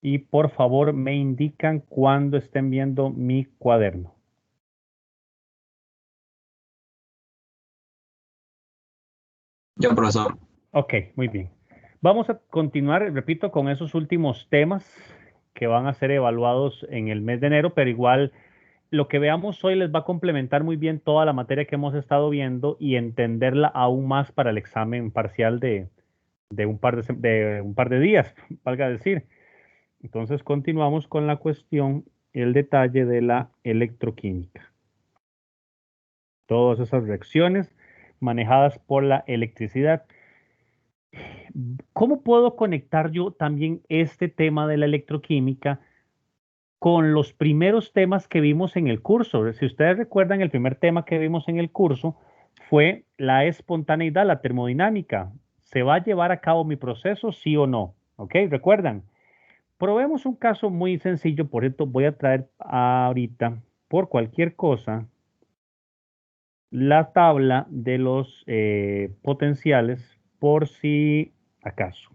Y por favor me indican cuando estén viendo mi cuaderno. Yo, profesor. Ok, muy bien. Vamos a continuar, repito, con esos últimos temas que van a ser evaluados en el mes de enero, pero igual lo que veamos hoy les va a complementar muy bien toda la materia que hemos estado viendo y entenderla aún más para el examen parcial de un par de días, valga decir. Entonces continuamos con la cuestión, el detalle de la electroquímica. Todas esas reacciones manejadas por la electricidad. ¿Cómo puedo conectar yo también este tema de la electroquímica con los primeros temas que vimos en el curso? Si ustedes recuerdan, el primer tema que vimos en el curso fue la espontaneidad, la termodinámica. ¿Se va a llevar a cabo mi proceso, sí o no? ¿Ok? ¿Recuerdan? Probemos un caso muy sencillo, por esto voy a traer ahorita, por cualquier cosa, la tabla de los potenciales, por si acaso.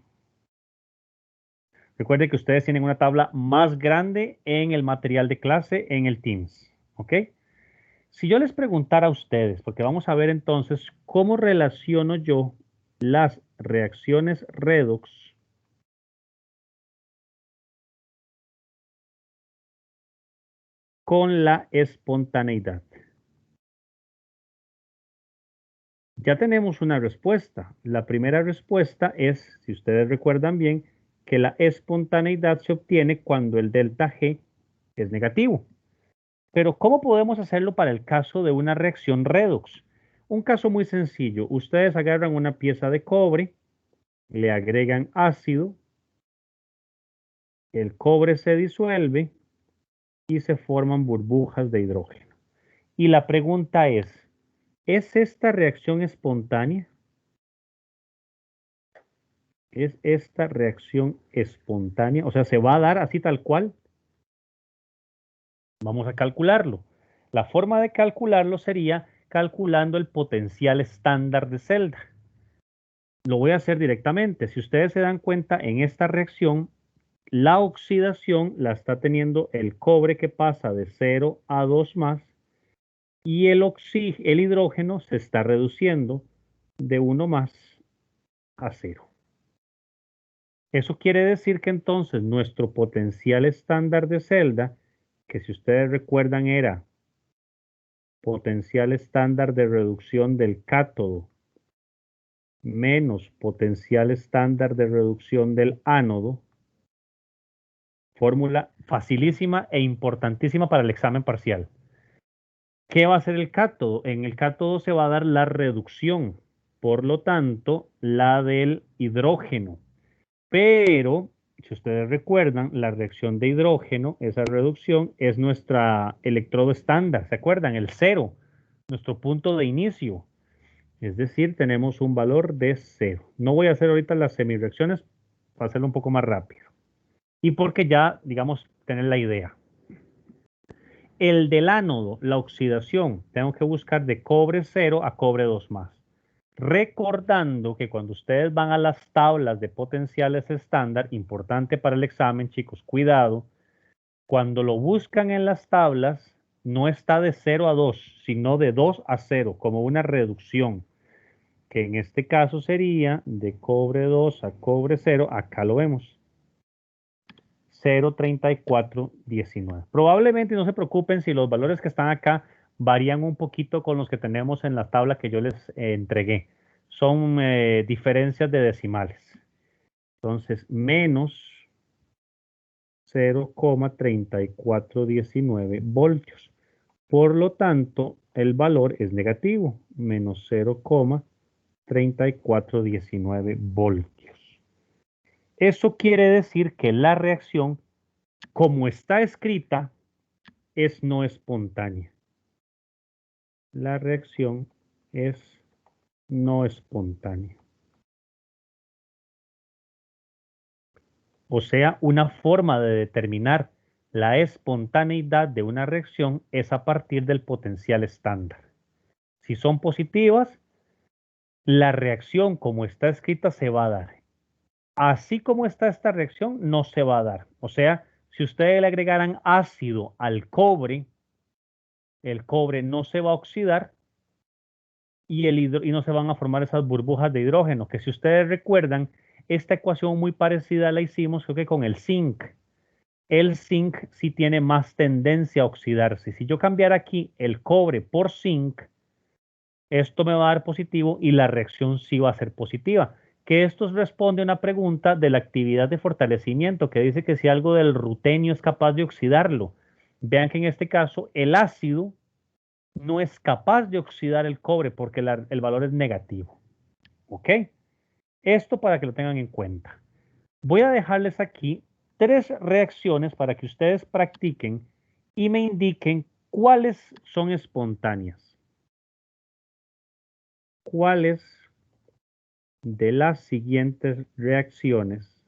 Recuerden que ustedes tienen una tabla más grande en el material de clase en el Teams, ¿ok? Si yo les preguntara a ustedes, porque vamos a ver entonces cómo relaciono yo las reacciones redox con la espontaneidad. Ya tenemos una respuesta. La primera respuesta es, si ustedes recuerdan bien, que la espontaneidad se obtiene cuando el delta G es negativo. Pero ¿cómo podemos hacerlo para el caso de una reacción redox? Un caso muy sencillo. Ustedes agarran una pieza de cobre, le agregan ácido, el cobre se disuelve y se forman burbujas de hidrógeno. Y la pregunta ¿es esta reacción espontánea? ¿Es esta reacción espontánea? O sea, ¿se va a dar así tal cual? Vamos a calcularlo. La forma de calcularlo sería calculando el potencial estándar de celda. Lo voy a hacer directamente. Si ustedes se dan cuenta, en esta reacción, la oxidación la está teniendo el cobre que pasa de 0 a 2 más y el hidrógeno se está reduciendo de 1 más a 0. Eso quiere decir que entonces nuestro potencial estándar de celda, que si ustedes recuerdan era potencial estándar de reducción del cátodo menos potencial estándar de reducción del ánodo, fórmula facilísima e importantísima para el examen parcial. ¿Qué va a hacer el cátodo? En el cátodo se va a dar la reducción, por lo tanto, la del hidrógeno. Pero, si ustedes recuerdan, la reacción de hidrógeno, esa reducción, es nuestra electrodo estándar, ¿se acuerdan? El cero, nuestro punto de inicio. Es decir, tenemos un valor de 0. No voy a hacer ahorita las semireacciones para hacerlo un poco más rápido. Y porque ya, digamos, tener la idea. El del ánodo, la oxidación, tengo que buscar de cobre 0 a cobre 2 más. Recordando que cuando ustedes van a las tablas de potenciales estándar, importante para el examen, chicos, cuidado, cuando lo buscan en las tablas, no está de 0 a 2, sino de 2 a 0, como una reducción, que en este caso sería de cobre 2 a cobre 0, acá lo vemos, 0,3419. Probablemente no se preocupen si los valores que están acá varían un poquito con los que tenemos en la tabla que yo les entregué. Son diferencias de decimales. Entonces, menos 0,3419 voltios. Por lo tanto, el valor es negativo, menos 0,3419 voltios. Eso quiere decir que la reacción, como está escrita, es no espontánea. La reacción es no espontánea. O sea, una forma de determinar la espontaneidad de una reacción es a partir del potencial estándar. Si son positivas, la reacción como está escrita se va a dar. así como está esta reacción, no se va a dar. O sea, si ustedes le agregaran ácido al cobre, el cobre no se va a oxidar y no se van a formar esas burbujas de hidrógeno, que si ustedes recuerdan, esta ecuación muy parecida la hicimos creo que con el zinc. El zinc sí tiene más tendencia a oxidarse. Si yo cambiara aquí el cobre por zinc, esto me va a dar positivo y la reacción sí va a ser positiva. Que esto responde a una pregunta de la actividad de fortalecimiento que dice que si algo del rutenio es capaz de oxidarlo. Vean que en este caso el ácido no es capaz de oxidar el cobre porque el valor es negativo. ¿Ok? Esto para que lo tengan en cuenta. Voy a dejarles aquí 3 reacciones para que ustedes practiquen y me indiquen cuáles son espontáneas. ¿Cuáles de las siguientes reacciones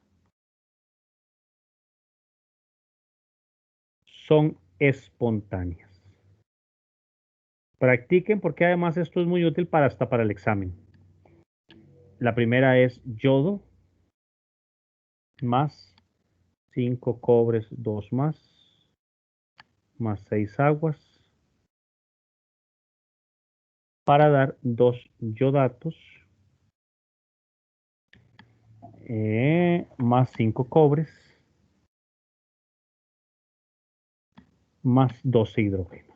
son espontáneas? Practiquen porque además esto es muy útil hasta para el examen. La primera es yodo más 5 cobres, 2 más 6 aguas, para dar 2 yodatos, más 5 cobres, más 12 hidrógenos.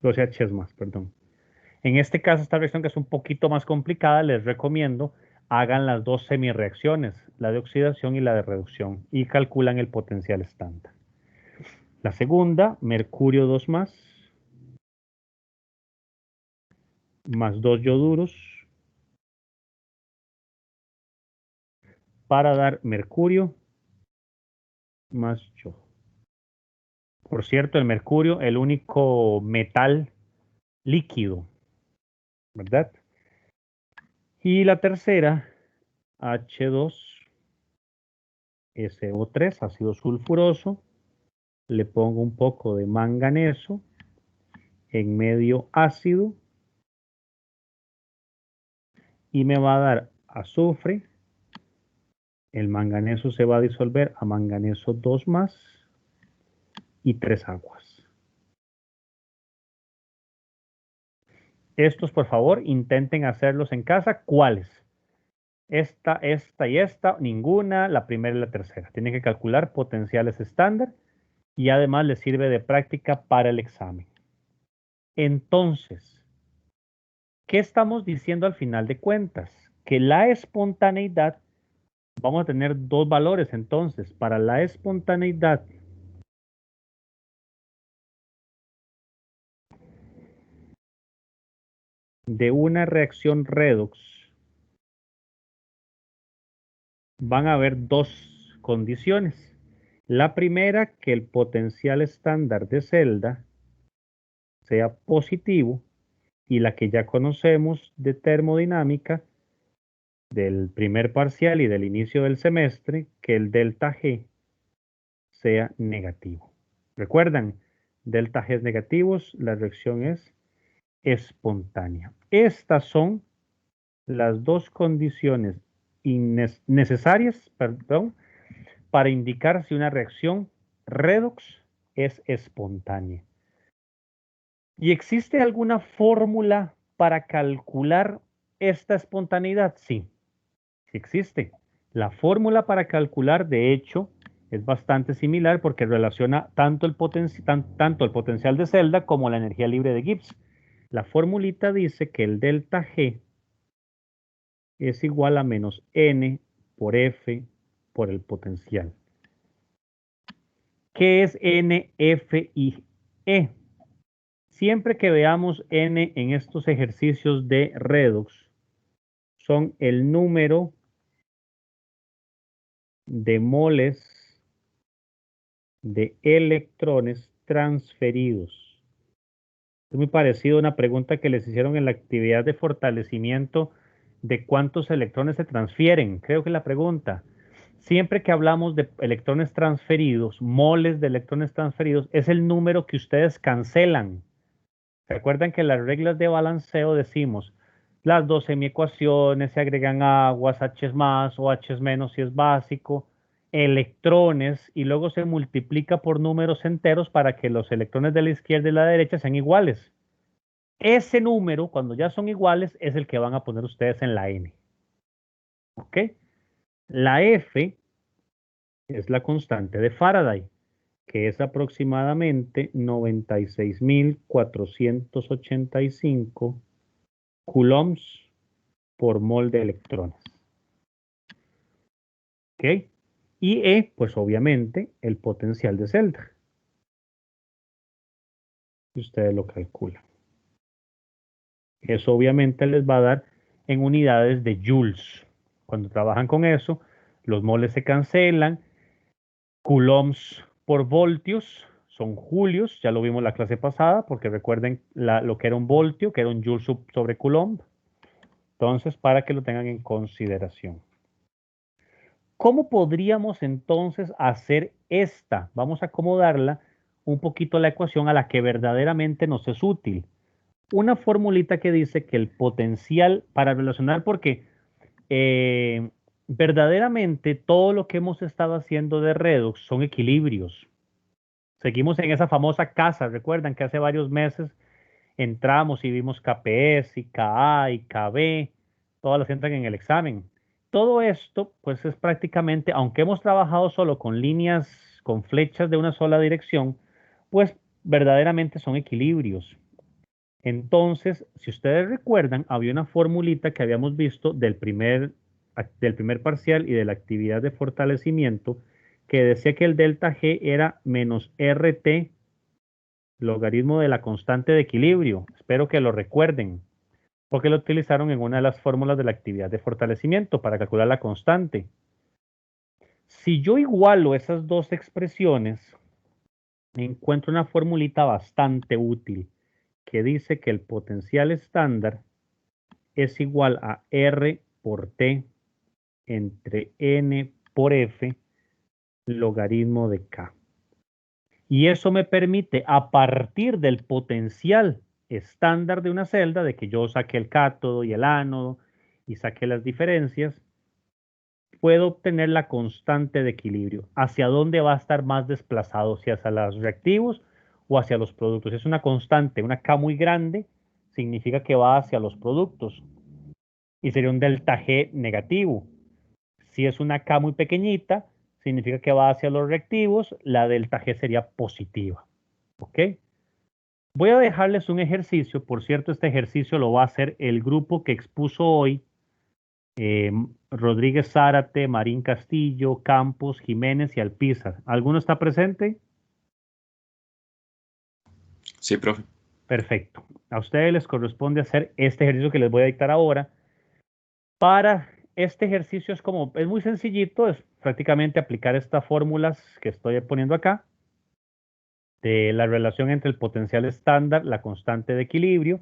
12 H's más, perdón. En este caso, esta reacción que es un poquito más complicada, les recomiendo hagan las 2 semireacciones, la de oxidación y la de reducción, y calculan el potencial estándar. La segunda, mercurio 2 más 2 yoduros, para dar mercurio más yodo. Por cierto, el mercurio, el único metal líquido, ¿verdad? Y la tercera, H2SO3, ácido sulfuroso, le pongo un poco de manganeso en medio ácido y me va a dar azufre. El manganeso se va a disolver a manganeso 2 más y 3 aguas. Estos, por favor, intenten hacerlos en casa. ¿Cuáles? Esta y esta, ninguna, la primera y la tercera. Tienen que calcular potenciales estándar y además les sirve de práctica para el examen. Entonces, ¿qué estamos diciendo al final de cuentas? Que la espontaneidad, vamos a tener 2 valores entonces. Para la espontaneidad de una reacción redox, van a haber 2 condiciones. La primera, que el potencial estándar de celda sea positivo, y la que ya conocemos de termodinámica del primer parcial y del inicio del semestre, que el delta G sea negativo. ¿Recuerdan? Delta G es negativos, la reacción es espontánea. Estas son las 2 condiciones necesarias, para indicar si una reacción redox es espontánea. ¿Y existe alguna fórmula para calcular esta espontaneidad? Sí, sí existe. La fórmula para calcular, de hecho, es bastante similar porque relaciona tanto el potencial de celda como la energía libre de Gibbs. La formulita dice que el delta G es igual a menos N por F por el potencial. ¿Qué es N, F y E? Siempre que veamos N en estos ejercicios de redox, son el número de moles de electrones transferidos. Es muy parecido a una pregunta que les hicieron en la actividad de fortalecimiento de cuántos electrones se transfieren. Creo que la pregunta. Siempre que hablamos de electrones transferidos, moles de electrones transferidos, es el número que ustedes cancelan. Recuerden que en las reglas de balanceo decimos, Las dos semiecuaciones, se agregan aguas, H más o H menos si es básico, electrones, y luego se multiplica por números enteros para que los electrones de la izquierda y la derecha sean iguales. Ese número, cuando ya son iguales, es el que van a poner ustedes en la N. ¿Ok? La F es la constante de Faraday, que es aproximadamente 96.485 coulombs por mol de electrones. ¿Ok? Y E, pues obviamente, el potencial de celda. Y ustedes lo calculan. Eso obviamente les va a dar en unidades de joules. Cuando trabajan con eso, los moles se cancelan. Coulombs por voltios son julios, ya lo vimos la clase pasada, porque recuerden lo que era un voltio, que era un joule sobre coulomb. Entonces, para que lo tengan en consideración. ¿Cómo podríamos entonces hacer esta? Vamos a acomodarla un poquito a la ecuación a la que verdaderamente nos es útil. Una formulita que dice que el potencial para relacionar, porque verdaderamente todo lo que hemos estado haciendo de redox son equilibrios. Seguimos en esa famosa casa, recuerdan que hace varios meses entramos y vimos KPS y KA y KB, todas las entran en el examen. Todo esto, pues es prácticamente, aunque hemos trabajado solo con líneas, con flechas de una sola dirección, pues verdaderamente son equilibrios. Entonces, si ustedes recuerdan, había una formulita que habíamos visto del primer parcial y de la actividad de fortalecimiento que decía que el delta G era menos RT logaritmo de la constante de equilibrio. Espero que lo recuerden, porque lo utilizaron en una de las fórmulas de la actividad de fortalecimiento para calcular la constante. Si yo igualo esas dos expresiones, encuentro una formulita bastante útil que dice que el potencial estándar es igual a R por T entre N por F logaritmo de K. Y eso me permite, a partir del potencial estándar de una celda, de que yo saqué el cátodo y el ánodo y saqué las diferencias, puedo obtener la constante de equilibrio. ¿Hacia dónde va a estar más desplazado? ¿Si hacia los reactivos o hacia los productos? Es una constante, una K muy grande, significa que va hacia los productos y sería un delta G negativo. Si es una K muy pequeñita, significa que va hacia los reactivos, la delta G sería positiva. ¿Ok? Voy a dejarles un ejercicio. Por cierto, este ejercicio lo va a hacer el grupo que expuso hoy. Rodríguez Zárate, Marín Castillo, Campos, Jiménez y Alpizar. ¿Alguno está presente? Sí, profe. Perfecto. A ustedes les corresponde hacer este ejercicio que les voy a dictar ahora. Para este ejercicio es muy sencillito, es prácticamente aplicar estas fórmulas que estoy poniendo acá, de la relación entre el potencial estándar, la constante de equilibrio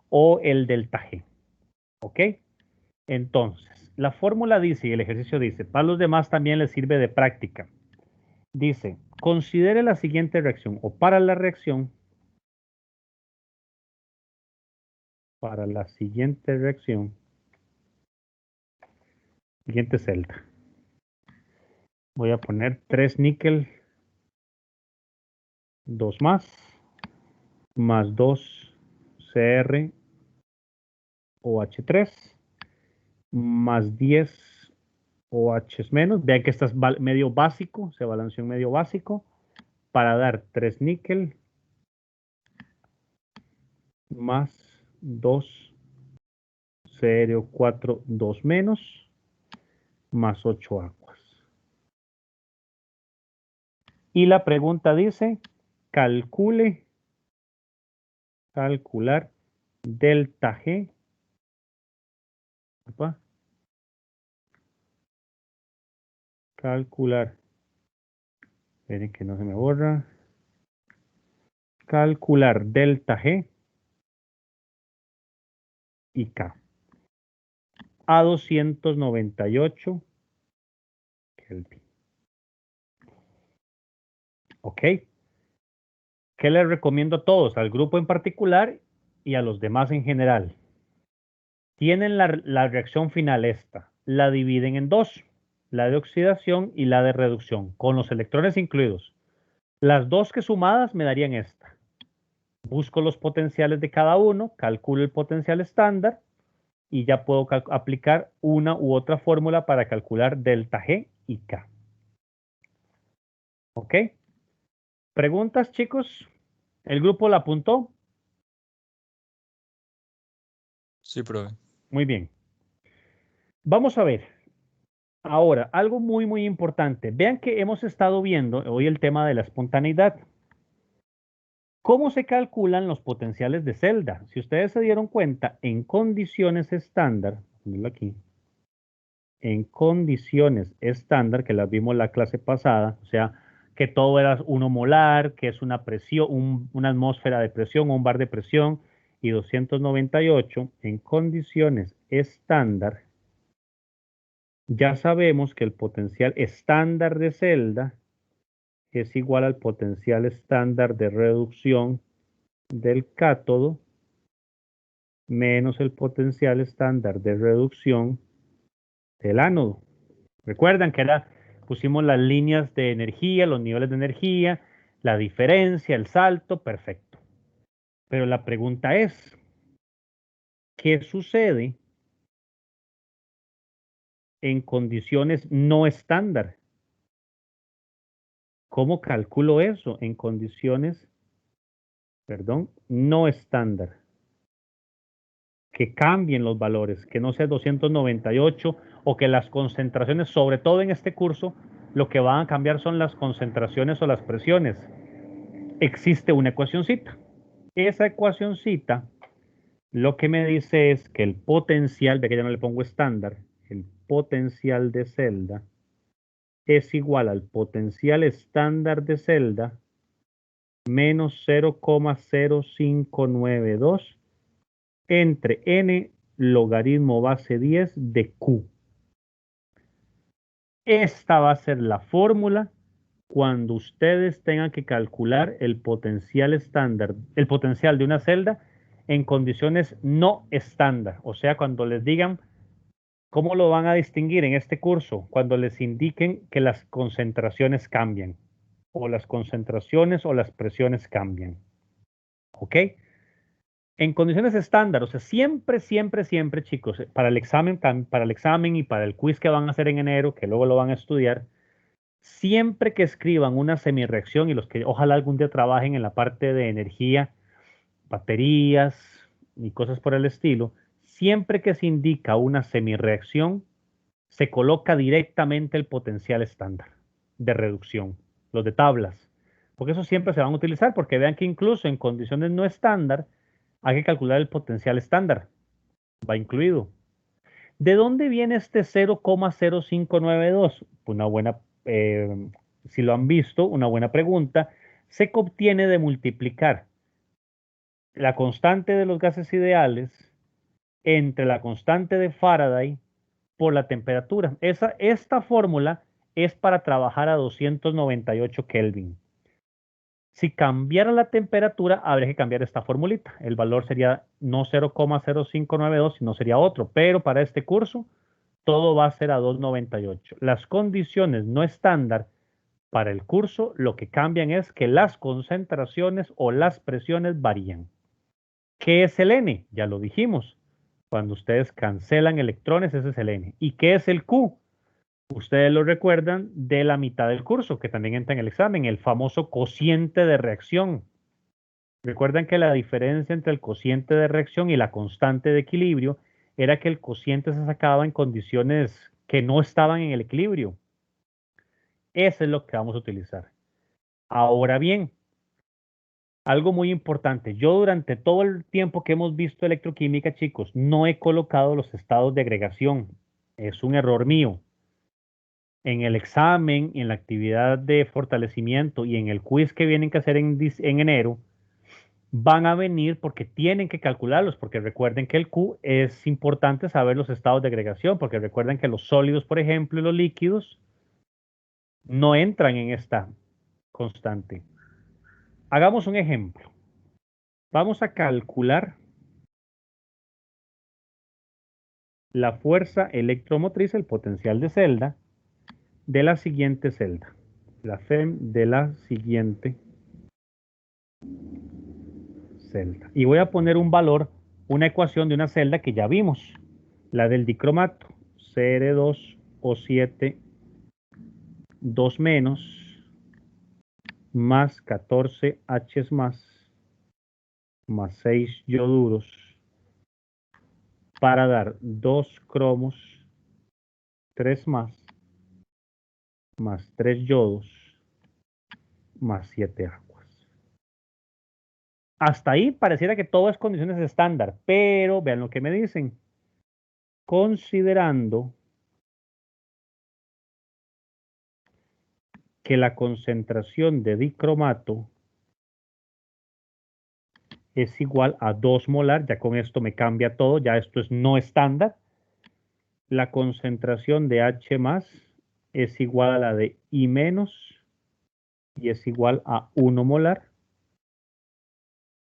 o el delta G. ¿Ok? Entonces, la fórmula dice, y el ejercicio dice, para los demás también les sirve de práctica. Dice, considere la siguiente reacción, o para la siguiente reacción, siguiente celda. Voy a poner 3 níquel, 2 más 2 Cr OH3, más 10 OH menos. Vean que esta es medio básico, se balanceó en medio básico, para dar 3 níquel, más 2 CO4, 2 menos, más 8 aguas. Y la pregunta dice, calcular delta G, opa, calcular, esperen que no se me borra, calcular delta G y K a 298 Kelvin. ¿Ok? ¿Qué les recomiendo a todos? Al grupo en particular y a los demás en general. Tienen la reacción final esta. La dividen en dos, la de oxidación y la de reducción, con los electrones incluidos. Las dos que sumadas me darían esta. Busco los potenciales de cada uno, calculo el potencial estándar y ya puedo aplicar una u otra fórmula para calcular delta G y K. ¿Ok? ¿Preguntas, chicos? ¿El grupo la apuntó? Sí, profe. Muy bien. Vamos a ver. Ahora, algo muy, muy importante. Vean que hemos estado viendo hoy el tema de la espontaneidad. ¿Cómo se calculan los potenciales de celda? Si ustedes se dieron cuenta, en condiciones estándar, aquí, en condiciones estándar, que las vimos la clase pasada, o sea, que todo era 1 molar, que es una presión, una atmósfera de presión o un bar de presión, y 298, en condiciones estándar, ya sabemos que el potencial estándar de celda es igual al potencial estándar de reducción del cátodo menos el potencial estándar de reducción del ánodo. Recuerdan que pusimos las líneas de energía, los niveles de energía, la diferencia, el salto, perfecto. Pero la pregunta es, ¿qué sucede en condiciones no estándar? ¿Cómo calculo eso en condiciones, perdón, no estándar? Que cambien los valores, que no sea 298 o que las concentraciones, sobre todo en este curso, lo que van a cambiar son las concentraciones o las presiones. Existe una ecuacioncita. Esa ecuacioncita lo que me dice es que el potencial, ve que ya no le pongo estándar, el potencial de celda es igual al potencial estándar de celda menos 0,0592 entre n logaritmo base 10 de Q. Esta va a ser la fórmula cuando ustedes tengan que calcular el potencial estándar, el potencial de una celda en condiciones no estándar. O sea, cuando les digan cómo lo van a distinguir en este curso, cuando les indiquen que las concentraciones cambian, o las concentraciones o las presiones cambian. ¿Ok? En condiciones estándar, o sea, siempre, siempre, siempre, chicos, para el examen y para el quiz que van a hacer en enero, que luego lo van a estudiar, siempre que escriban una semirreacción y los que ojalá algún día trabajen en la parte de energía, baterías y cosas por el estilo, siempre que se indica una semirreacción, se coloca directamente el potencial estándar de reducción, los de tablas, porque eso siempre se van a utilizar, porque vean que incluso en condiciones no estándar hay que calcular el potencial estándar, va incluido. ¿De dónde viene este 0,0592? Una buena, si lo han visto, una buena pregunta. Se obtiene de multiplicar la constante de los gases ideales entre la constante de Faraday por la temperatura. Esta fórmula es para trabajar a 298 Kelvin. Si cambiara la temperatura, habría que cambiar esta formulita. El valor sería no 0,0592, sino sería otro. Pero para este curso, todo va a ser a 298. Las condiciones no estándar para el curso, lo que cambian es que las concentraciones o las presiones varían. ¿Qué es el N? Ya lo dijimos. Cuando ustedes cancelan electrones, ese es el N. ¿Y qué es el Q? Ustedes lo recuerdan de la mitad del curso, que también entra en el examen, el famoso cociente de reacción. Recuerdan que la diferencia entre el cociente de reacción y la constante de equilibrio era que el cociente se sacaba en condiciones que no estaban en el equilibrio. Eso es lo que vamos a utilizar. Ahora bien, algo muy importante. Yo durante todo el tiempo que hemos visto electroquímica, chicos, no he colocado los estados de agregación. Es un error mío. En el examen, en la actividad de fortalecimiento y en el quiz que vienen que hacer en enero, van a venir porque tienen que calcularlos, porque recuerden que el Q es importante saber los estados de agregación, porque recuerden que los sólidos, por ejemplo, y los líquidos no entran en esta constante. Hagamos un ejemplo. Vamos a calcular la fuerza electromotriz, el potencial de celda, de la siguiente celda. La FEM de la siguiente celda. Y voy a poner un valor, una ecuación de una celda que ya vimos, la del dicromato, Cr2O7, 2 menos, más 14 H más 6 ioduros, para dar 2 cromos, 3 más 3 yodos, más 7 aguas. Hasta ahí pareciera que todo es condiciones estándar, pero vean lo que me dicen. Considerando que la concentración de dicromato es igual a 2 molar, ya con esto me cambia todo, ya esto es no estándar. La concentración de H más es igual a la de I menos y es igual a 1 molar.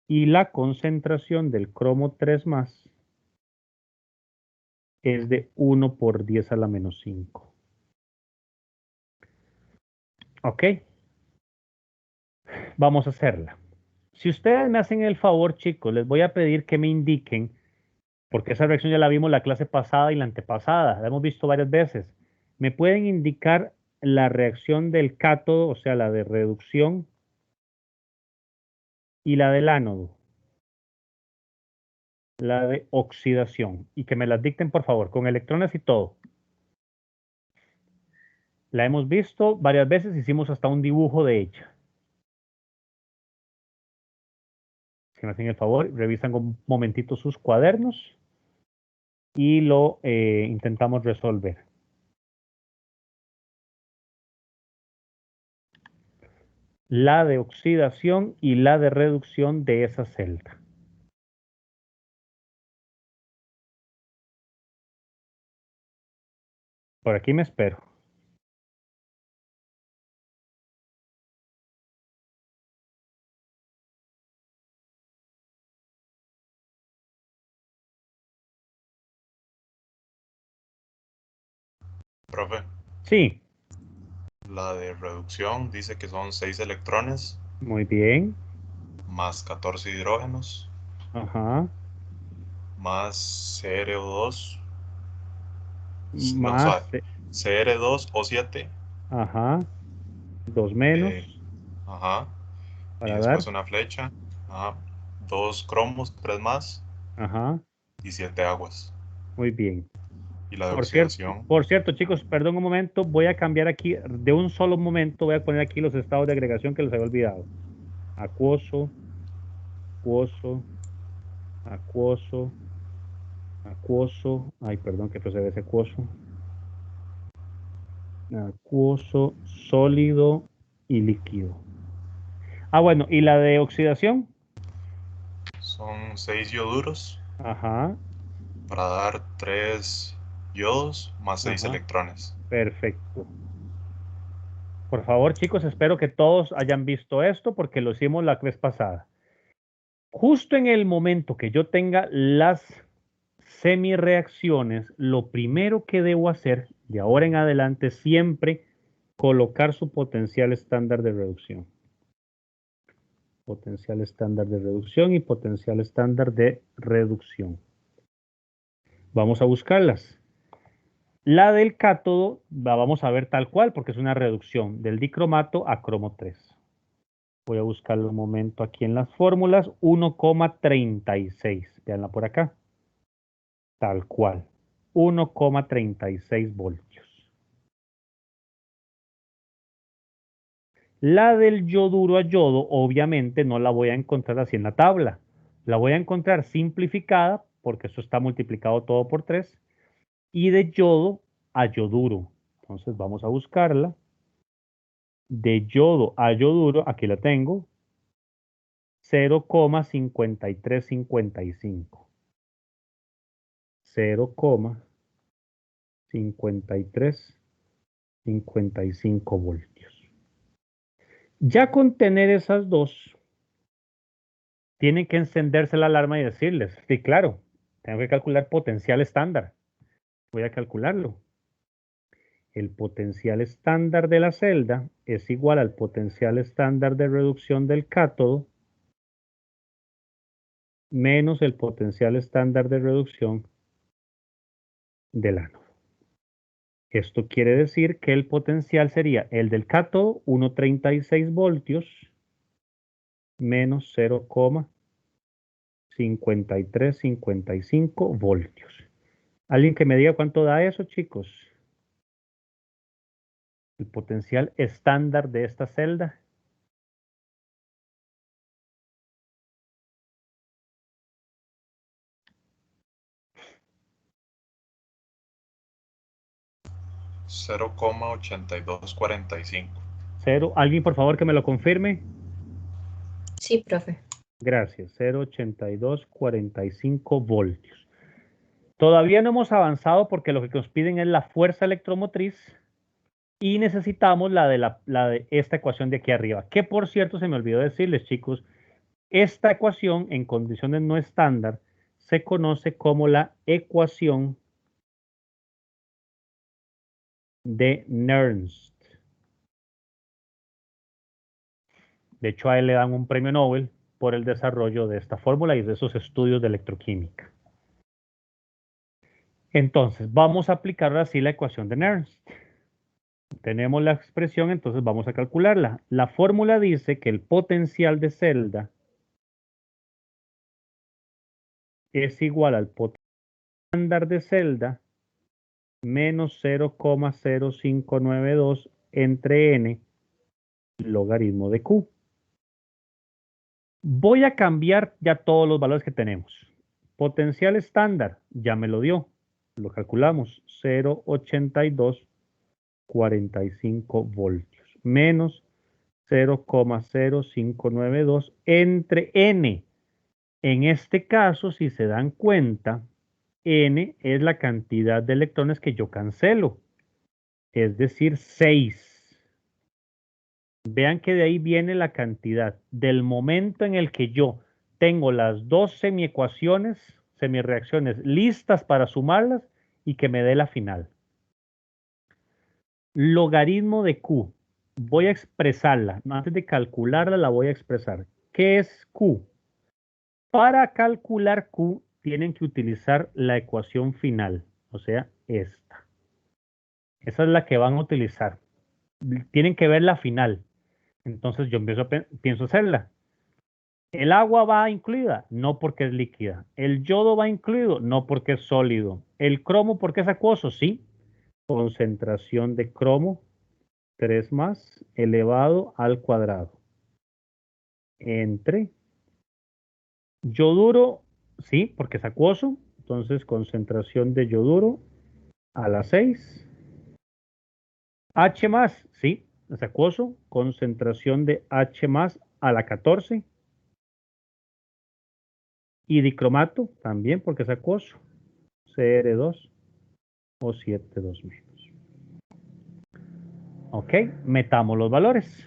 Y la concentración del cromo 3 más es de 1 por 10 a la menos 5. Ok, vamos a hacerla. Si ustedes me hacen el favor, chicos, les voy a pedir que me indiquen, porque esa reacción ya la vimos la clase pasada y la antepasada, la hemos visto varias veces. ¿Me pueden indicar la reacción del cátodo, o sea, la de reducción, y la del ánodo, la de oxidación? Y que me las dicten, por favor, con electrones y todo. La hemos visto varias veces, hicimos hasta un dibujo de ella. Si me hacen el favor, revisan un momentito sus cuadernos y lo intentamos resolver. La de oxidación y la de reducción de esa celda. Por aquí me espero. Profe, Sí, la de reducción dice que son 6 electrones muy bien. más 14 hidrógenos Ajá. más CR2, no, Más, suave, Cr2O7, ajá. 2 menos eh, ajá, y para después dar. una flecha, ajá, 2 cromos, 3 más Ajá. y 7 aguas. Muy bien. Y la de Por oxidación, cierto, chicos, perdón un momento. Voy a cambiar aquí, de un solo momento, voy a poner aquí los estados de agregación que los había olvidado. Acuoso, acuoso, acuoso, acuoso. Ay, perdón que procede ese acuoso. Acuoso, sólido y líquido. Ah, bueno, ¿y la de oxidación? son 6 ioduros Ajá, para dar 3 yodos más 6 ajá, electrones. perfecto. Por favor, chicos, espero que todos hayan visto esto porque lo hicimos la vez pasada. Justo en el momento que yo tenga las semireacciones, lo primero que debo hacer de ahora en adelante es siempre colocar su potencial estándar de reducción. Potencial estándar de reducción y potencial estándar de reducción. Vamos a buscarlas. La del cátodo la vamos a ver tal cual porque es una reducción del dicromato a cromo 3. Voy a buscarlo un momento aquí en las fórmulas. 1,36. Veanla por acá. Tal cual. 1,36 voltios. La del yoduro a yodo, obviamente no la voy a encontrar así en la tabla. La voy a encontrar simplificada, porque esto está multiplicado todo por 3, y de yodo a yoduro. Entonces vamos a buscarla. De yodo a yoduro, aquí la tengo, 0,5355. 0,5355 voltios. Ya con tener esas dos, tienen que encenderse la alarma y decirles, sí, claro, tengo que calcular potencial estándar. Voy a calcularlo. El potencial estándar de la celda es igual al potencial estándar de reducción del cátodo menos el potencial estándar de reducción del ánodo. Esto quiere decir que el potencial sería el del cátodo, 1,36 voltios, menos 0,5355 voltios. ¿Alguien que me diga cuánto da eso, chicos? El potencial estándar de esta celda. $0,8245. Cero. ¿Alguien por favor que me lo confirme? Sí, profe. Gracias, 0,8245 voltios. Todavía no hemos avanzado porque lo que nos piden es la fuerza electromotriz y necesitamos la de esta ecuación de aquí arriba, que por cierto se me olvidó decirles, chicos, esta ecuación en condiciones no estándar se conoce como la ecuación de Nernst. De hecho, a él le dan un premio Nobel por el desarrollo de esta fórmula y de esos estudios de electroquímica. Entonces, vamos a aplicar ahora sí la ecuación de Nernst. Tenemos la expresión, entonces vamos a calcularla. La fórmula dice que el potencial de celda es igual al potencial estándar de celda menos 0,0592 entre n logaritmo de Q. Voy a cambiar ya todos los valores que tenemos. Potencial estándar, ya me lo dio. Lo calculamos, 0,8245 voltios. Menos 0,0592 entre n. En este caso, si se dan cuenta, n es la cantidad de electrones que yo cancelo. Es decir, 6. Vean que de ahí viene la cantidad. Del momento en el que yo tengo las dos semireacciones listas para sumarlas y que me dé la final. Logaritmo de Q. Voy a expresarla. Antes de calcularla, la voy a expresar. ¿Qué es Q? Para calcular Q, tienen que utilizar la ecuación final. O sea, esta. Esa es la que van a utilizar. Tienen que ver la final. Entonces yo pienso hacerla. ¿El agua va incluida? No, porque es líquida. ¿El yodo va incluido? No, porque es sólido. ¿El cromo porque es acuoso? Sí. Concentración de cromo 3 más elevado al cuadrado. Entre yoduro, sí, porque es acuoso. Entonces concentración de yoduro a la 6. H más, sí, es acuoso. Concentración de H más a la 14. Y dicromato también porque es acuoso. CR2 o 7,2 menos. Ok, metamos los valores.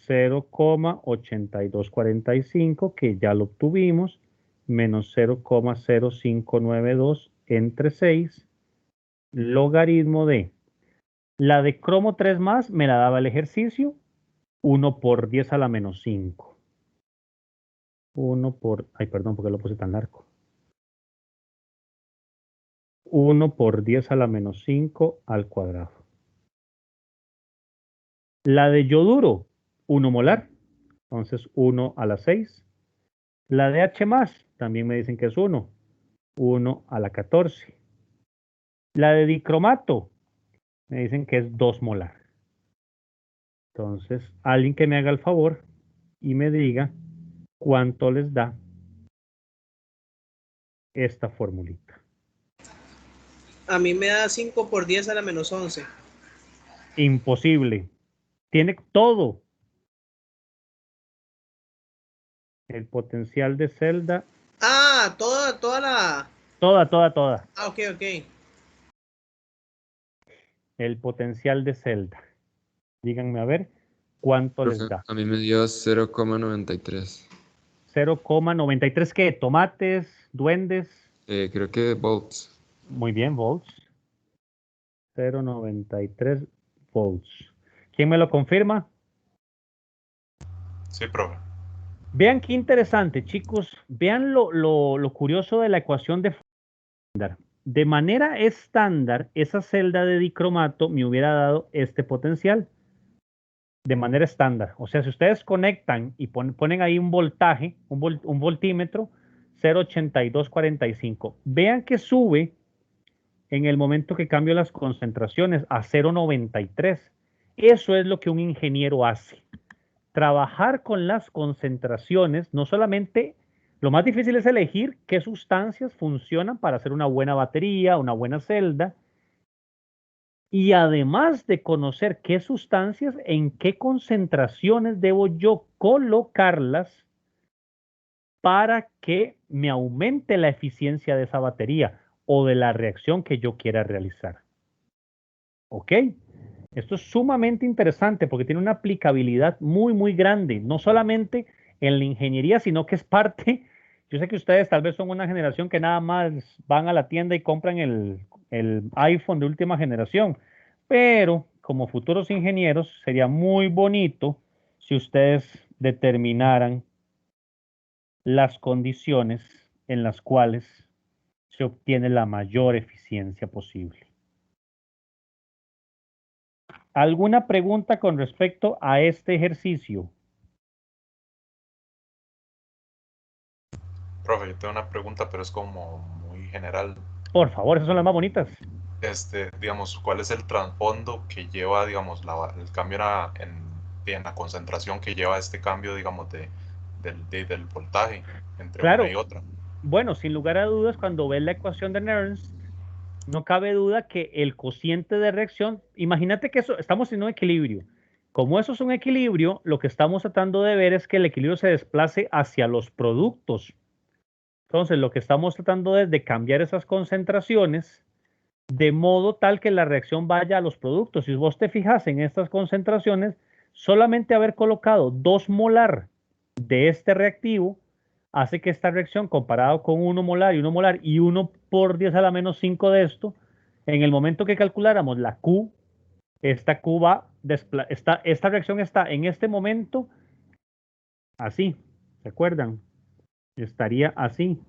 0,8245 que ya lo obtuvimos, menos 0,0592 entre 6, logaritmo de la de cromo 3 más me la daba el ejercicio, 1 por 10 a la menos 5. 1 por, ay perdón, porque lo puse tan largo. 1 por 10 a la menos 5 al cuadrado. La de yoduro, 1 molar, entonces 1 a la 6. La de H más, también me dicen que es 1, 1 a la 14. La de dicromato, me dicen que es 2 molar. Entonces, alguien que me haga el favor y me diga cuánto les da esta formulita. A mí me da 5 por 10 a la menos 11. Imposible. Tiene todo. El potencial de celda. Ah, toda la... Toda. Ah, ok. El potencial de celda. Díganme a ver cuánto les Profe, da. a mí me dio 0,93. 0,93 ¿qué? ¿Tomates? ¿Duendes? Creo que volts. Muy bien, volts. 0,93 volts. ¿Quién me lo confirma? Sí, profe. Vean qué interesante, chicos. Vean lo curioso de la ecuación de estándar. De manera estándar, esa celda de dicromato me hubiera dado este potencial. De manera estándar. O sea, si ustedes conectan y ponen ahí un voltaje, un voltímetro, 0,8245. Vean que sube en el momento que cambio las concentraciones a 0,93. Eso es lo que un ingeniero hace. Trabajar con las concentraciones, no solamente, lo más difícil es elegir qué sustancias funcionan para hacer una buena batería, una buena celda, y además de conocer qué sustancias, en qué concentraciones debo yo colocarlas para que me aumente la eficiencia de esa batería o de la reacción que yo quiera realizar. ¿Ok? Esto es sumamente interesante porque tiene una aplicabilidad muy, muy grande, no solamente en la ingeniería, sino que es parte, yo sé que ustedes tal vez son una generación que nada más van a la tienda y compran el iPhone de última generación, pero como futuros ingenieros sería muy bonito si ustedes determinaran las condiciones en las cuales se obtiene la mayor eficiencia posible. ¿Alguna pregunta con respecto a este ejercicio? Profe, yo tengo una pregunta, pero es como muy general. Por favor, esas son las más bonitas. Digamos, ¿cuál es el trasfondo que lleva, digamos, el cambio en la concentración que lleva este cambio, digamos, del voltaje entre una y Claro, otra? bueno, sin lugar a dudas, cuando ves la ecuación de Nernst, no cabe duda que el cociente de reacción, imagínate que eso, estamos en un equilibrio. Como eso es un equilibrio, lo que estamos tratando de ver es que el equilibrio se desplace hacia los productos. Entonces, lo que estamos tratando es de cambiar esas concentraciones de modo tal que la reacción vaya a los productos. Si vos te fijas en estas concentraciones, solamente haber colocado 2 molar de este reactivo hace que esta reacción, comparado con 1 molar y 1 molar y 1 por 10 a la menos 5 de esto, en el momento que calculáramos la Q, esta Q va, esta reacción está en este momento así, ¿se acuerdan? Estaría así.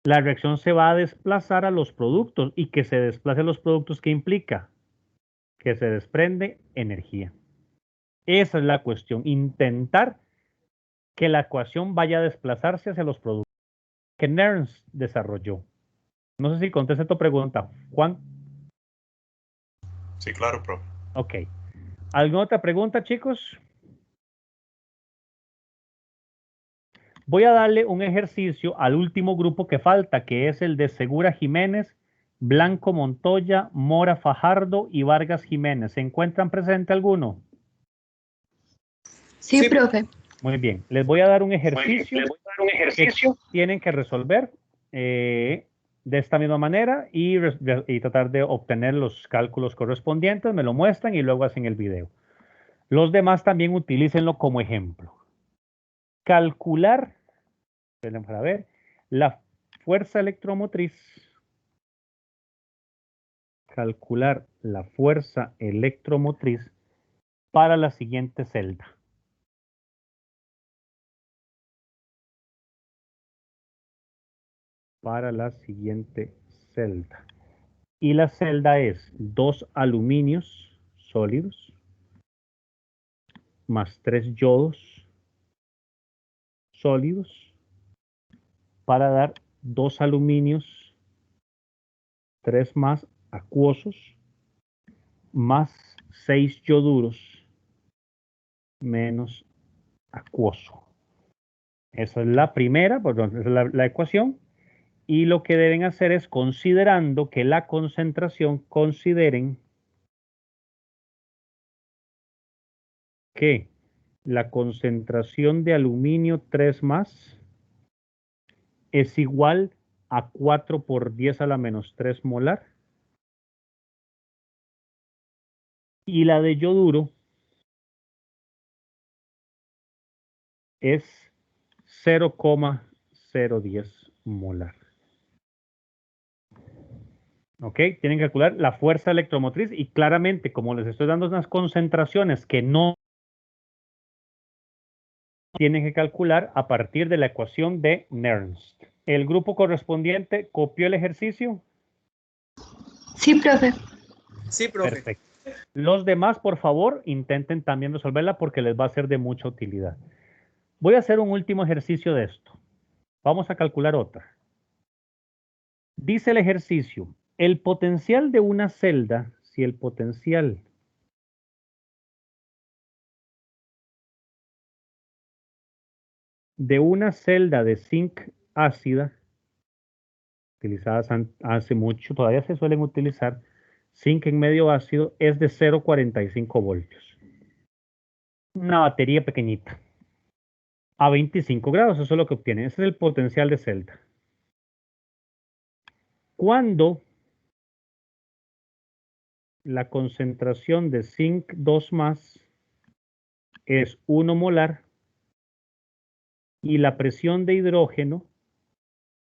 La reacción se va a desplazar a los productos y que se desplace a los productos, ¿qué implica? Que se desprende energía. Esa es la cuestión, intentar que la ecuación vaya a desplazarse hacia los productos que Nernst desarrolló. No sé si contesté tu pregunta, Juan. Sí, claro, profe. Ok. ¿Alguna otra pregunta, chicos? Voy a darle un ejercicio al último grupo que falta, que es el de Segura Jiménez, Blanco Montoya, Mora Fajardo y Vargas Jiménez. ¿Se encuentran presente alguno? Sí, Sí, profe. Muy bien. Les voy a dar un ejercicio que tienen que resolver de esta misma manera y tratar de obtener los cálculos correspondientes. Me lo muestran y luego hacen el video. Los demás también utilícenlo como ejemplo. Calcular, para ver, la fuerza electromotriz. Calcular la fuerza electromotriz para la siguiente celda. Para la siguiente celda. Y la celda es 2 aluminios sólidos más 3 yodos sólidos para dar 2 aluminios, 3 más acuosos, más 6 yoduros menos acuoso. Esa es la primera, perdón, esa es la ecuación. Y lo que deben hacer es, considerando que la concentración, consideren que la concentración de aluminio 3 más es igual a 4 por 10 a la menos 3 molar. Y la de yoduro es 0,010 molar. ¿Ok? Tienen que calcular la fuerza electromotriz y claramente, como les estoy dando unas concentraciones que no tienen que calcular a partir de la ecuación de Nernst. ¿El grupo correspondiente copió el ejercicio? Sí, profe. Sí, profe. Perfecto. Los demás, por favor, intenten también resolverla porque les va a ser de mucha utilidad. Voy a hacer un último ejercicio de esto. Vamos a calcular otra. Dice el ejercicio, el potencial de una celda, si el potencial de una celda de zinc ácida, utilizadas hace mucho, todavía se suelen utilizar, zinc en medio ácido, es de 0,45 voltios. Una batería pequeñita. A 25 grados, eso es lo que obtienen. Ese es el potencial de celda. Cuando la concentración de zinc 2 más es 1 molar y la presión de hidrógeno,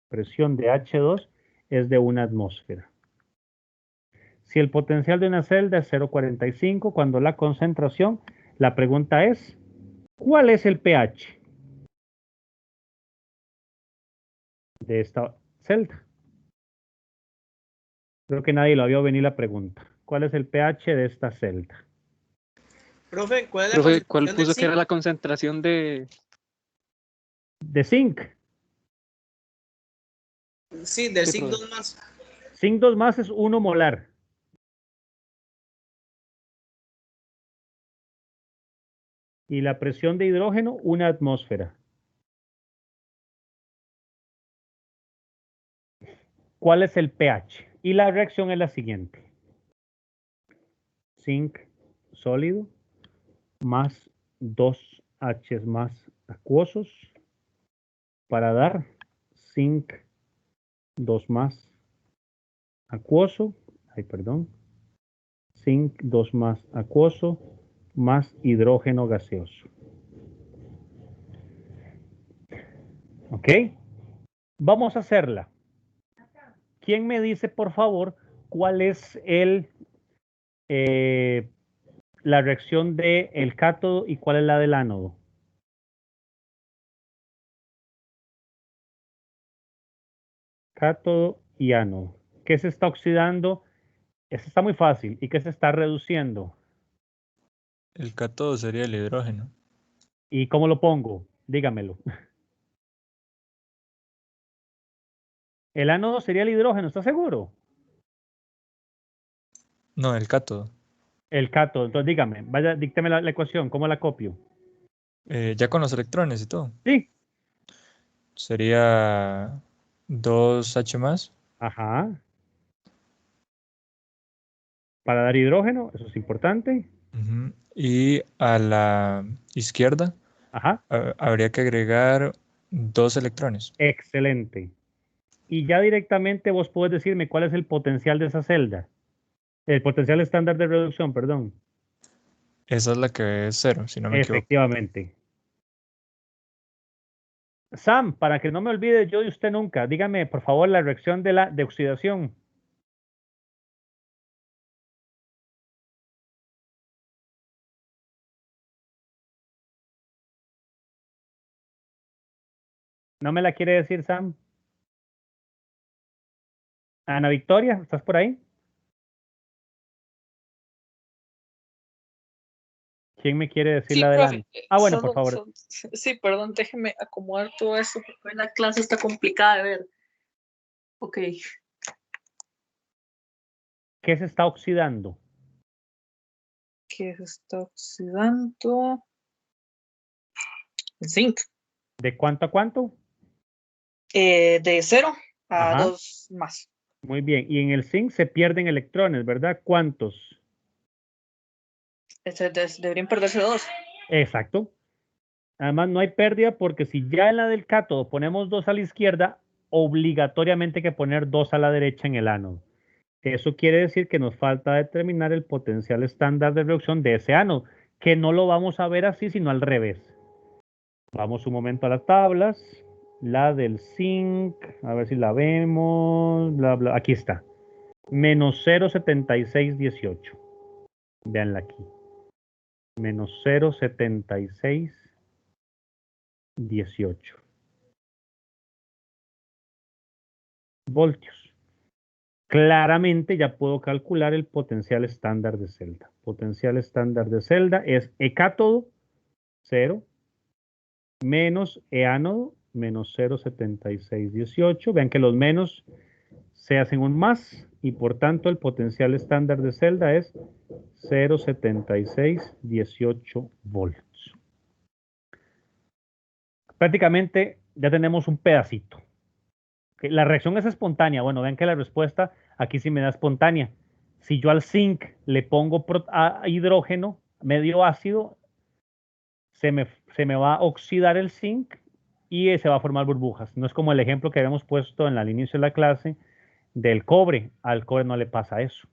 presión de H2, es de 1 atmósfera. Si el potencial de una celda es 0,45, cuando la concentración, la pregunta es, ¿cuál es el pH de esta celda? Creo que nadie lo vio venir la pregunta. ¿Cuál es el pH de esta celda? Profe, ¿cuál es la Profe, ¿cuál concentración del puso que zinc? era la concentración de...? De zinc. Sí, del Sí, zinc profe. 2 más. Zinc 2 más es 1 molar. Y la presión de hidrógeno, 1 atmósfera. ¿Cuál es el pH? Y la reacción es la siguiente. Zinc sólido más 2 H más acuosos para dar zinc 2 más acuoso, zinc 2 más acuoso más hidrógeno gaseoso. ¿Ok? Vamos a hacerla. ¿Quién me dice, por favor, cuál es la reacción del cátodo y cuál es la del ánodo? Cátodo y ánodo. ¿Qué se está oxidando? Eso está muy fácil. ¿Y qué se está reduciendo? El cátodo sería el hidrógeno. ¿Y cómo lo pongo? Dígamelo. El ánodo sería el hidrógeno, ¿está seguro? No, el cátodo. El cátodo. Entonces dígame, vaya, dícteme la ecuación, ¿cómo la copio? Ya con los electrones y todo. Sí. Sería 2H más. Ajá. Para dar hidrógeno, eso es importante. Ujú. Y a la izquierda Ajá. habría que agregar 2 electrones. Excelente. Y ya directamente vos podés decirme cuál es el potencial de esa celda. El potencial estándar de reducción, perdón. Esa es la que es 0, si no me equivoco. Efectivamente. Sam, para que no me olvide yo de usted nunca, dígame por favor la reacción de oxidación. ¿No me la quiere decir, Sam? Ana Victoria, ¿estás por ahí? ¿Quién me quiere decir Sí, la profe, adelante? Bueno, por favor. sí, perdón, déjeme acomodar todo esto porque la clase está complicada de ver. Ok, ¿Qué se está oxidando? ¿qué se está oxidando? El zinc. ¿De cuánto a cuánto? De 0 a Ajá. 2 más. Muy bien. Y en el zinc se pierden electrones, ¿verdad? ¿Cuántos? Deberían perderse 2. Exacto. Además, no hay pérdida porque si ya en la del cátodo ponemos 2 a la izquierda, obligatoriamente hay que poner 2 a la derecha en el ánodo. Eso quiere decir que nos falta determinar el potencial estándar de reducción de ese ánodo, que no lo vamos a ver así, sino al revés. Vamos un momento a las tablas. La del zinc, a ver si la vemos. Bla, bla. Aquí está. menos 0,7618. Veanla aquí. Menos 0,7618 voltios. Claramente ya puedo calcular el potencial estándar de celda. Potencial estándar de celda es E cátodo, 0, menos E ánodo, menos 0,7618. Vean que los menos se hacen un más y por tanto el potencial estándar de celda es 0,7618 volts. Prácticamente ya tenemos un pedacito. La reacción es espontánea. Bueno, ven que la respuesta aquí sí me da espontánea. Si yo al zinc le pongo hidrógeno medio ácido, se me va a oxidar el zinc y se va a formar burbujas. No es como el ejemplo que habíamos puesto en el inicio de la clase del cobre. Al cobre no le pasa eso.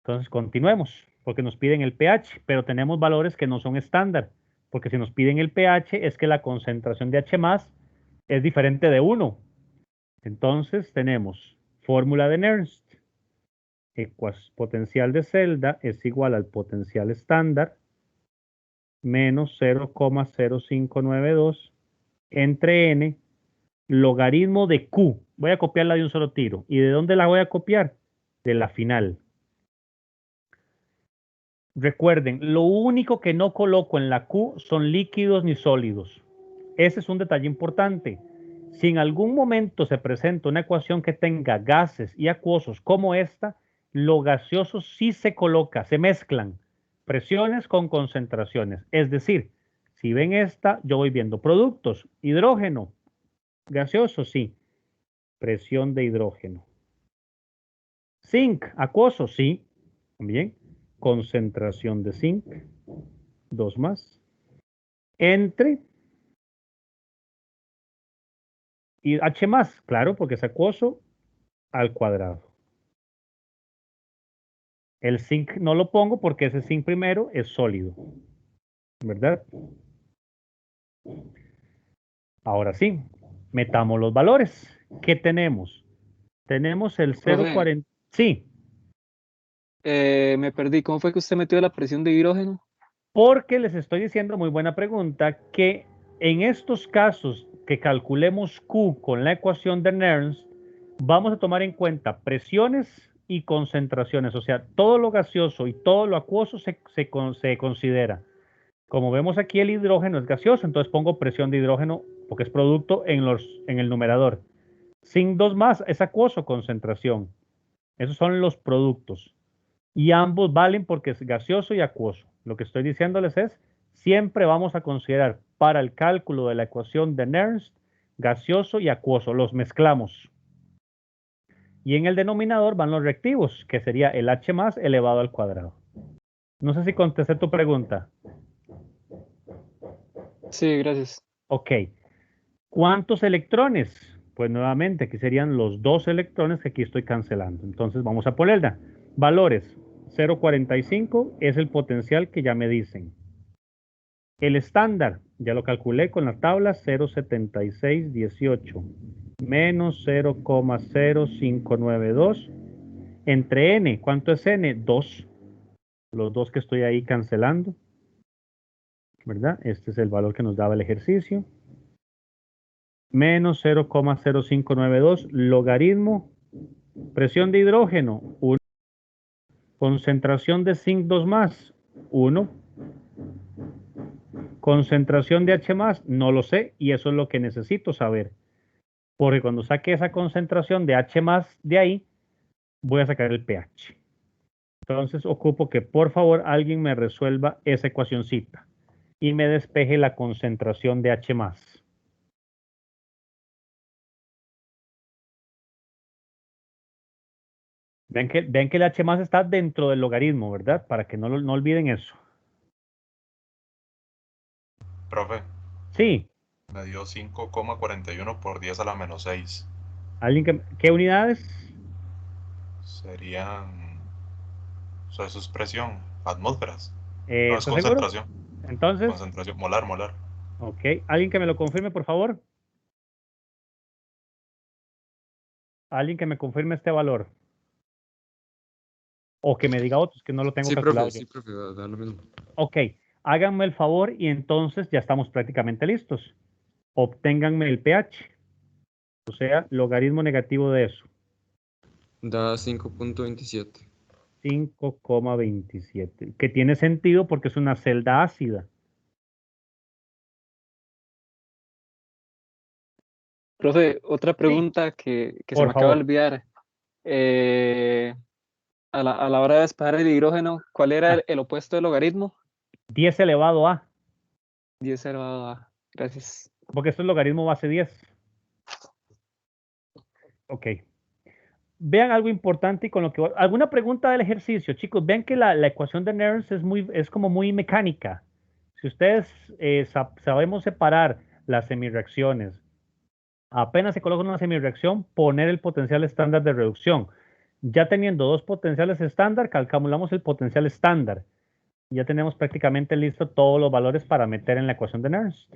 Entonces continuemos, porque nos piden el pH, pero tenemos valores que no son estándar, porque si nos piden el pH es que la concentración de H+ es diferente de 1. Entonces tenemos fórmula de Nernst. Potencial de celda es igual al potencial estándar menos 0,0592 entre n logaritmo de Q. Voy a copiarla de un solo tiro. ¿Y de dónde la voy a copiar? De la final. Recuerden, lo único que no coloco en la Q son líquidos ni sólidos. Ese es un detalle importante. Si en algún momento se presenta una ecuación que tenga gases y acuosos como esta, lo gaseoso sí se coloca, se mezclan presiones con concentraciones. Es decir, si ven esta, yo voy viendo productos, hidrógeno, gaseoso, sí, presión de hidrógeno. Zinc, acuoso, sí, también, concentración de zinc, 2 más, entre y H+, claro, porque es acuoso al cuadrado. El zinc no lo pongo porque ese zinc primero es sólido, ¿verdad? Ahora sí, metamos los valores. ¿Qué tenemos? Tenemos el Profe. 0,40. Sí, Me perdí. ¿Cómo fue que usted metió la presión de hidrógeno? porque les estoy diciendo, muy buena pregunta, que en estos casos que calculemos Q con la ecuación de Nernst, vamos a tomar en cuenta presiones y concentraciones, o sea, todo lo gaseoso y todo lo acuoso se considera. Como vemos aquí, el hidrógeno es gaseoso, entonces pongo presión de hidrógeno porque es producto en el numerador. Zinc 2 más es acuoso, concentración. Esos son los productos. Y ambos valen porque es gaseoso y acuoso. Lo que estoy diciéndoles es, siempre vamos a considerar para el cálculo de la ecuación de Nernst, gaseoso y acuoso. Los mezclamos. Y en el denominador van los reactivos, que sería el H+ elevado al cuadrado. No sé si contesté tu pregunta. Sí, gracias. Ok. ¿Cuántos electrones? Pues nuevamente, aquí serían los 2 electrones que aquí estoy cancelando. Entonces vamos a ponerla. Valores. 0,45 es el potencial que ya me dicen. El estándar, ya lo calculé con la tabla, 0,7618 menos 0,0592 entre n. ¿Cuánto es n? 2. Los 2 que estoy ahí cancelando, ¿verdad? Este es el valor que nos daba el ejercicio. Menos 0,0592 logaritmo. Presión de hidrógeno, 1. Concentración de zinc 2 más, 1. Concentración de H+, no lo sé, y eso es lo que necesito saber. Porque cuando saque esa concentración de H+ de ahí, voy a sacar el pH. Entonces ocupo que por favor alguien me resuelva esa ecuacioncita y me despeje la concentración de H+. Ven que el H+ está dentro del logaritmo, ¿verdad? Para que no olviden eso. Profe, Sí. me dio 5,41 por 10 a la menos 6. ¿Qué unidades? Serían... Eso es presión, atmósferas. No, es ¿Estás seguro? concentración. Entonces, Concentración, molar. ok. ¿Alguien que me lo confirme, por favor? Alguien que me confirme este valor. O que me diga otros, que no lo tengo Sí, calculado profe, yo. sí, profe, da lo mismo. Ok, háganme el favor y entonces ya estamos prácticamente listos. Obténganme el pH, o sea, logaritmo negativo de eso, Da 5.27. 5,27, que tiene sentido porque es una celda ácida. Profe, otra pregunta que se Por me acaba de favor. olvidar. A la hora de despejar el hidrógeno, ¿cuál era Ah, el opuesto del logaritmo? 10 elevado a, 10 elevado a. Gracias. porque esto es logaritmo base 10. Ok. Vean algo importante y con lo que... ¿Alguna pregunta del ejercicio? Chicos, vean que la ecuación de Nernst es como muy mecánica. Si ustedes sabemos separar las semirreacciones, apenas se coloca una semirreacción, poner el potencial estándar de reducción. Ya teniendo dos potenciales estándar, calculamos el potencial estándar. Ya tenemos prácticamente listo todos los valores para meter en la ecuación de Nernst.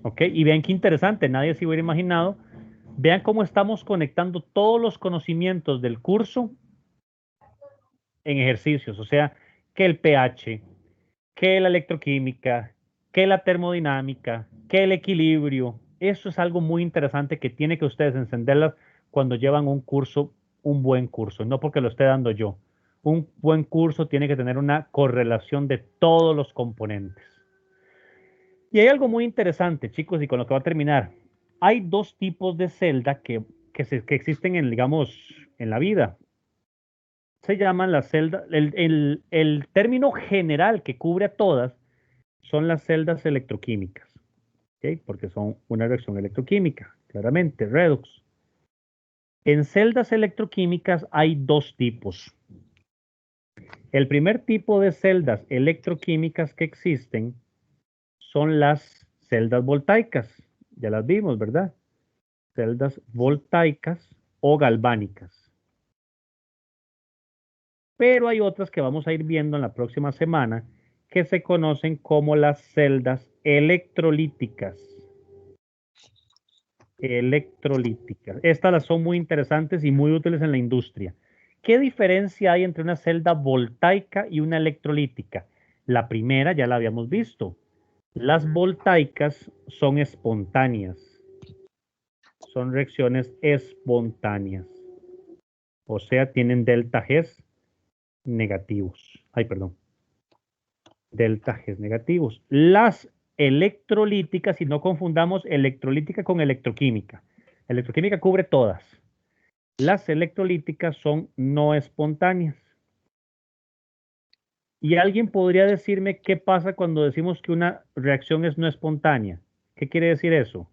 ¿Ok? Y vean qué interesante, nadie se hubiera imaginado. Vean cómo estamos conectando todos los conocimientos del curso en ejercicios. O sea, que el pH, que la electroquímica, que la termodinámica, que el equilibrio. Eso es algo muy interesante que tiene que ustedes encenderlas cuando llevan un curso, un buen curso, no porque lo esté dando yo. Un buen curso tiene que tener una correlación de todos los componentes. Y hay algo muy interesante, chicos, y con lo que va a terminar. Hay dos tipos de celda que existen en, digamos, en la vida. Se llaman las celdas, el término general que cubre a todas son las celdas electroquímicas, ¿ok? Porque son una reacción electroquímica, claramente, redox. En celdas electroquímicas hay dos tipos. El primer tipo de celdas electroquímicas que existen son las celdas voltaicas. Ya las vimos, ¿verdad? Celdas voltaicas o galvánicas. Pero hay otras que vamos a ir viendo en la próxima semana que se conocen como las celdas electrolíticas. Electrolíticas. Estas las son muy interesantes y muy útiles en la industria. ¿Qué diferencia hay entre una celda voltaica y una electrolítica? La primera ya la habíamos visto. Las voltaicas son espontáneas. Son reacciones espontáneas. O sea, tienen delta G negativos. Ay, perdón. Delta G negativos. Las electrolíticas, y no confundamos electrolítica con electroquímica. Electroquímica cubre todas. Las electrolíticas son no espontáneas. Y alguien podría decirme qué pasa cuando decimos que una reacción es no espontánea. ¿Qué quiere decir eso?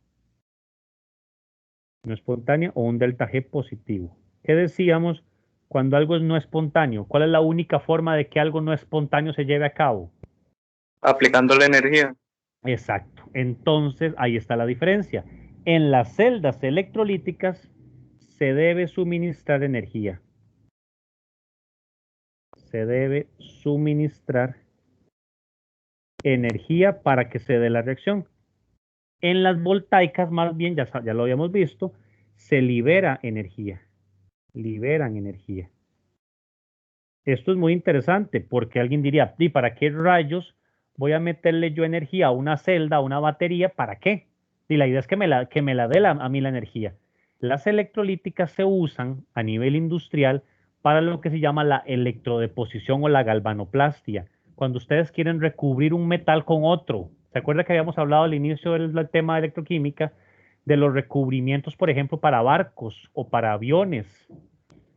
No espontánea o un delta G positivo. ¿Qué decíamos cuando algo es no espontáneo? ¿Cuál es la única forma de que algo no espontáneo se lleve a cabo? Aplicando la energía. Exacto. Entonces, ahí está la diferencia. En las celdas electrolíticas se debe suministrar energía. Se debe suministrar energía para que se dé la reacción. En las voltaicas, más bien, ya lo habíamos visto, se libera energía. Liberan energía. Esto es muy interesante porque alguien diría, ¿y para qué rayos voy a meterle yo energía a una celda, a una batería? ¿Para qué? Y la idea es que me la dé a mí la energía. Las electrolíticas se usan a nivel industrial para lo que se llama la electrodeposición o la galvanoplastia. Cuando ustedes quieren recubrir un metal con otro. ¿Se acuerda que habíamos hablado al inicio del tema de electroquímica? De los recubrimientos, por ejemplo, para barcos o para aviones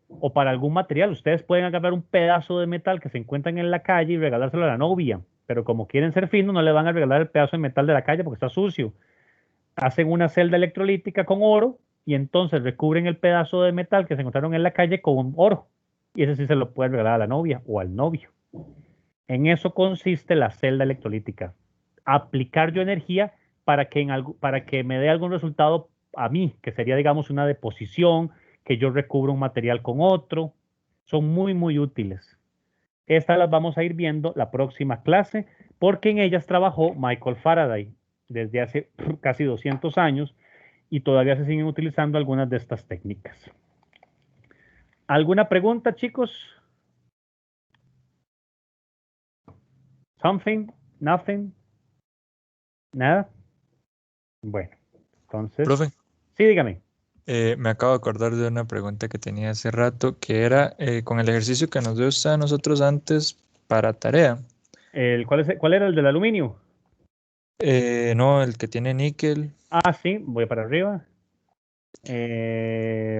o para algún material. Ustedes pueden agarrar un pedazo de metal que se encuentran en la calle y regalárselo a la novia, pero como quieren ser finos, no le van a regalar el pedazo de metal de la calle porque está sucio. Hacen una celda electrolítica con oro y entonces recubren el pedazo de metal que se encontraron en la calle con oro. Y ese sí se lo pueden regalar a la novia o al novio. En eso consiste la celda electrolítica. Aplicar yo energía para que me dé algún resultado a mí, que sería, digamos, una deposición, que yo recubro un material con otro. Son muy, muy útiles. Estas las vamos a ir viendo la próxima clase, porque en ellas trabajó Michael Faraday desde hace casi 200 años y todavía se siguen utilizando algunas de estas técnicas. ¿Alguna pregunta, chicos? Something? Nothing? ¿Nada? Bueno, entonces... Profe, Sí, dígame. me acabo de acordar de una pregunta que tenía hace rato, que era con el ejercicio que nos dio usted a nosotros antes para tarea. ¿Cuál era el del aluminio? No, el que tiene níquel. Ah, sí, voy para arriba. Este.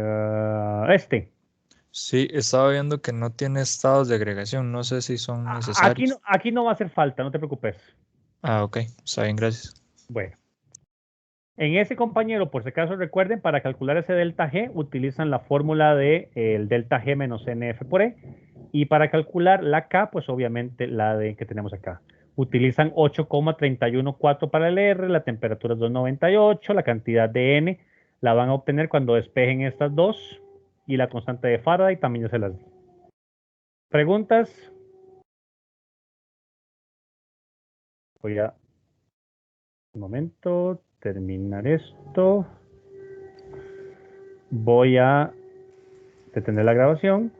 Sí, estaba viendo que no tiene estados de agregación. No sé si son necesarios. Aquí no va a hacer falta, no te preocupes. Ah, ok. Está bien, gracias. Bueno. En ese compañero, por si acaso recuerden, para calcular ese delta G, utilizan la fórmula de el delta G menos NF por E. Y para calcular la K, pues obviamente la de que tenemos acá. Utilizan 8,314 para el R, la temperatura es 298, la cantidad de N la van a obtener cuando despejen estas dos. Y la constante de Faraday también ya se las di. ¿Preguntas? Voy a un momento, terminar esto. Voy a detener la grabación.